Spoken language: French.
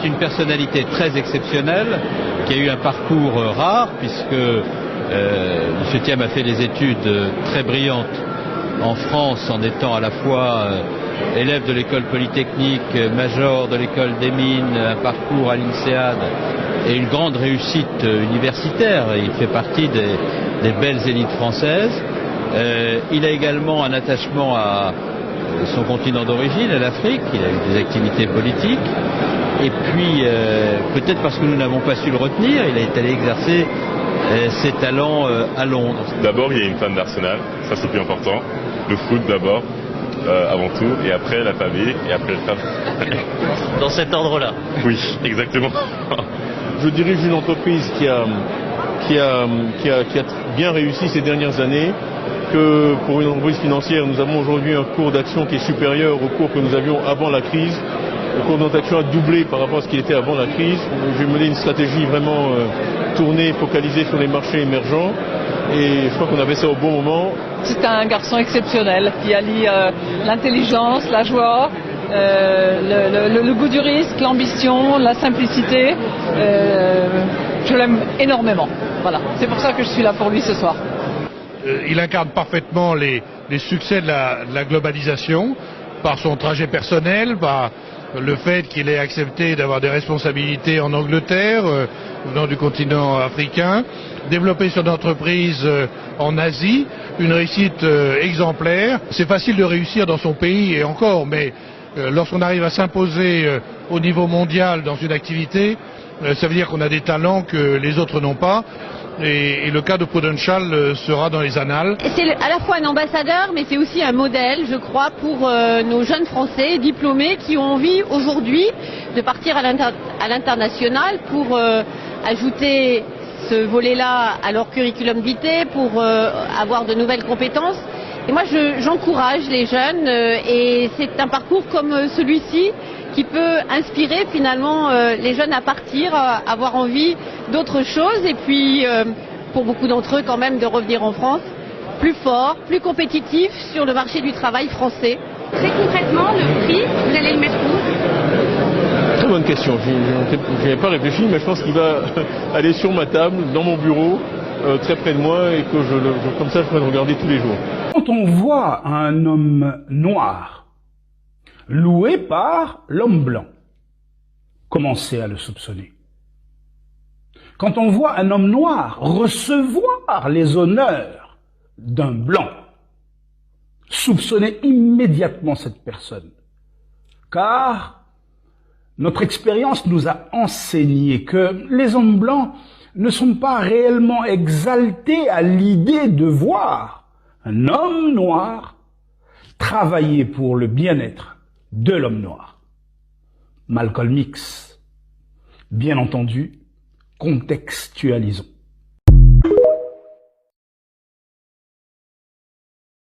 C'est une personnalité très exceptionnelle qui a eu un parcours rare puisque M. Thiam a fait des études très brillantes en France en étant à la fois élève de l'école polytechnique, major de l'école des mines, un parcours à l'INSEAD et une grande réussite universitaire. Il fait partie des belles élites françaises. Il a également un attachement à son continent d'origine, à l'Afrique. Il a eu des activités politiques. Et puis, peut-être parce que nous n'avons pas su le retenir, il est allé exercer ses talents à Londres. D'abord, il y a une fan d'Arsenal, ça c'est plus important. Le foot d'abord, avant tout, et après la famille, et après le travail. Dans cet ordre-là. Oui, exactement. Je dirige une entreprise qui a bien réussi ces dernières années, que pour une entreprise financière, nous avons aujourd'hui un cours d'action qui est supérieur au cours que nous avions avant la crise. Le cours de notre action a doublé par rapport à ce qu'il était avant la crise. J'ai mené une stratégie vraiment tournée, focalisée sur les marchés émergents. Et je crois qu'on avait ça au bon moment. C'est un garçon exceptionnel qui allie l'intelligence, la joie, le goût du risque, l'ambition, la simplicité. Je l'aime énormément. Voilà. C'est pour ça que je suis là pour lui ce soir. Il incarne parfaitement les succès de la globalisation par son trajet personnel, par le fait qu'il ait accepté d'avoir des responsabilités en Angleterre, venant du continent africain, développer son entreprise en Asie, une réussite exemplaire. C'est facile de réussir dans son pays et encore, mais lorsqu'on arrive à s'imposer au niveau mondial dans une activité, ça veut dire qu'on a des talents que les autres n'ont pas. Et le cas de Prudential sera dans les annales. C'est à la fois un ambassadeur, mais c'est aussi un modèle, je crois, pour nos jeunes Français diplômés qui ont envie aujourd'hui de partir à l'international pour ajouter ce volet-là à leur curriculum vitae, pour avoir de nouvelles compétences. Et moi, j'encourage les jeunes et c'est un parcours comme celui-ci qui peut inspirer finalement les jeunes à partir, à avoir envie d'autres choses et puis pour beaucoup d'entre eux quand même de revenir en France plus fort, plus compétitif sur le marché du travail français. Très concrètement, le prix, vous allez le mettre où? Très bonne question, je n'y avais pas réfléchi, mais je pense qu'il va aller sur ma table, dans mon bureau, très près de moi et que comme ça je pourrais le regarder tous les jours. Quand on voit un homme noir loué par l'homme blanc, commencez à le soupçonner. Quand on voit un homme noir recevoir les honneurs d'un blanc, soupçonnez immédiatement cette personne. Car notre expérience nous a enseigné que les hommes blancs ne sont pas réellement exaltés à l'idée de voir un homme noir travailler pour le bien-être de l'homme noir. Malcolm X. Bien entendu, contextualisons.